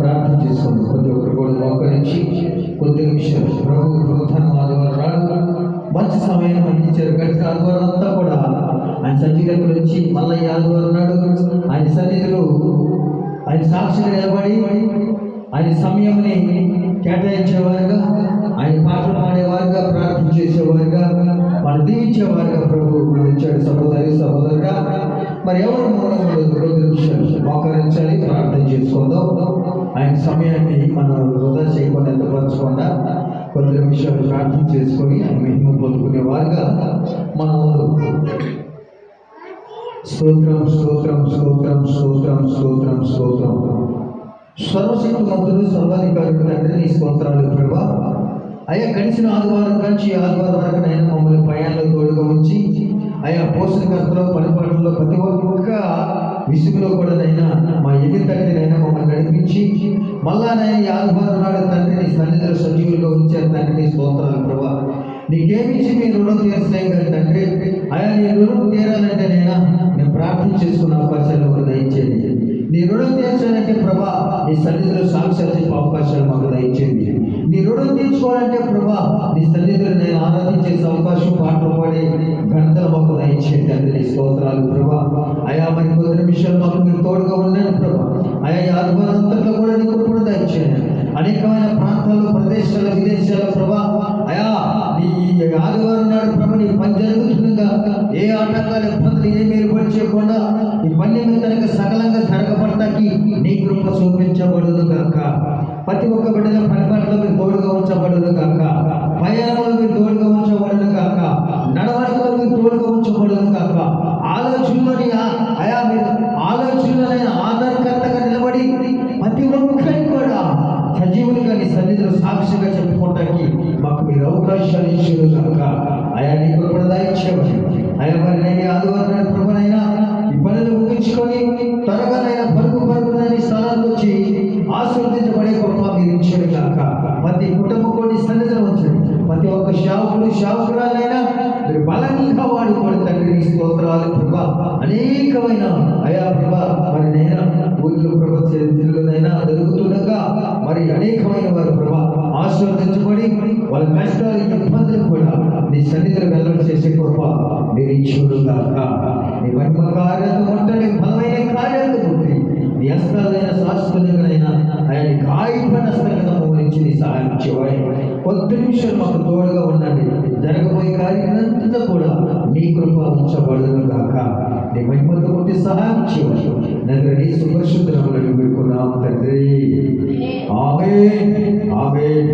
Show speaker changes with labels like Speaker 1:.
Speaker 1: ప్రార్థన చేసుకోండి. ప్రతి ఒక్కరు కూడా మోకరించి కొద్ది నిమిషాలు ప్రభు పునరుత్థానం ఆదివారం నాడు మంచి సమయం మనకి ఇచ్చారు. గడిచిన ఆదివారం అంతా కూడా ఆయన సజీవుల నుంచి మళ్ళీ ఈ ఆదివారం నాడు ఆయన సన్నిధిలో ఆయన సాక్షిగా నిలబడి ఆయన సమయంని కేటాయించేవారుగా, ఆయన పాటలు పాడేవారుగా, ప్రార్థన చేసేవారుగా, మనం దీవించేవారుగా ప్రభు మనం ఇచ్చాడు. సహోదరి సహోదరుగా మరి ఎవరు మూడు నిమిషాలు మోకరించాలి, ప్రార్థన చేసుకుందాం. ఆయన సమయాన్ని మనం వృధా చేయకుండా ఎంతపరచకుండా కొద్ది నిమిషాలు ప్రార్థన చేసుకొని ఆయన మహిమ పొందుకునే వారుగా మనం ముందు స్తోత్రం స్తోత్రం స్తోత్రం స్తోత్రం స్తోత్రం స్తోత్రం. సర్వశక్తిమంతుడు సర్వాధికారుడు తండ్రి, నీ స్తోత్రాలు ప్రభా. అయ్యా గడిచిన ఆదివారం నుంచి ఆదివారం వరకు నేను మమ్మల్ని ప్రయాణంలో తోడుగా ఉంచి అయ్యా పోషణకర్తలో పనిపాట్లలో ప్రతి ఒక్క విసుగులో కూడా నైనా మా ఎదురు తండ్రినైనా మమ్మల్ని నడిపించి మళ్ళా నేను ఈ ఆదివారం నాడు తండ్రి నీ సన్నిధిలో సజీవులుగా ఉంచారు తండ్రి, నీ స్తోత్రాలు ప్రభా. నీకేమిచ్చి మీ రుణం తీర్చలేం కదా తండ్రి. అయ్యా నీ రుణం తీరాలంటే నేను ప్రార్థన చేసుకున్న అవకాశాలు మాకు దయచేయండి. నీ రుణం తీర్చాలంటే ప్రభా నీ సన్నిధిలో సాక్షాత్ చెప్పే అవకాశాలు మాకు దయచేయండి. నీ రుణం తీర్చుకోవాలంటే ప్రభా నీ సన్నిధిలో నేను ఆరాధించే అవకాశం, పాటలు పాడే ఘనతలు మాకు దయచేయండి తండ్రి, నీ స్తోత్రాలు ప్రభా. అయా మరి కొద్ది నిమిషాలు మాకు మీరు తోడుగా ఉన్నాను ప్రభా. అయా ఈ ఆదివారం అంతట్లో కూడా నీకు కూడా దయచేయండి. అనేకమైన ప్రాంతాల్లో, ప్రదేశాల్లో, విదేశాల్లో ప్రభా అయా నీ ఆదివారం నాడు ప్రభా నీ పని జరుగుతుండగా ఏ ఆటంకాలు, ఇబ్బందులు ఏమి ఏర్పాటు చేయకుండా ఈ పని మీద కనుక సకలంగా జరగబడతాకి నీ కృప చూపించబడదు కాక. ప్రతి ఒక్క బిడ్డల పనిపాట్లో మీరు తోడుగా ఉంచబడదు కాక. ప్రయాణంలో మీరు తోడుగా ఉంచబడదు కాక. నడవడికలో మీరు తోడుగా ఉంచబడదు కాక. ఆలోచనలోని అయా మీరు ఆలోచనలైన ఆధారకర్తగా నిలబడి ప్రతి ఒక్కరిని కూడా సజీవులుగా నీ సన్నిధిలో సాక్షిగా చెప్పుకోవటానికి మాకు మీరు అవకాశాలు ఇచ్చారు కనుక అయా నీ కృపణ దయచేయమని. అయా మరి నేను ఆదివారం ప్రభునైనా ఈ పనులు ముగించుకొని త్వరగానైనా పరుగునైనా స్థలానికి వచ్చి ఆశీర్వదించబడే కృప మీరు ఇచ్చారు కాక. ప్రతి కుటుంబం కూడా సన్నిధిలో ఉంచండి. ప్రతి ఒక్క శావుకురాలైనా మీరు బలంగా వాడుకోండి తండ్రి, నీ స్తోత్రాలు ప్రభా. అనేకమైన అయా ప్రభా మరి నైనా ఊళ్ళో ప్రభా జిల్లునైనా జరుగుతుండగా మరి అనేకమైన వారు ప్రభా ఆశీర్వదించబడి వాళ్ళ కష్టాలు, ఇబ్బందులు కూడా నీ సన్నిధిలో వెల్లడి చేసే కృప మీరు ఇచ్చుడు కాక. నీ మహిమ కార్యాలు మొట్టని బలమైన కార్యాలు పుట్టి నీ హస్తాలైన శాశ్వతంగానైనా ఆయన గాయపడిన హస్తంగా మమ్మల్ని నీ సహాయం చేయాలి. కొద్ది నిమిషాలు మాకు తోడుగా ఉండండి. జరగబోయే కార్యాలంతా కూడా నీ కృప ఉంచబడదు కాక. నీ మహిమతో ఉంటే సహాయం చేయాలి. నగర సుపరిశుద్ధ నామములో వేడుకున్నాం తండ్రి. ఆమేన్ ఆమేన్.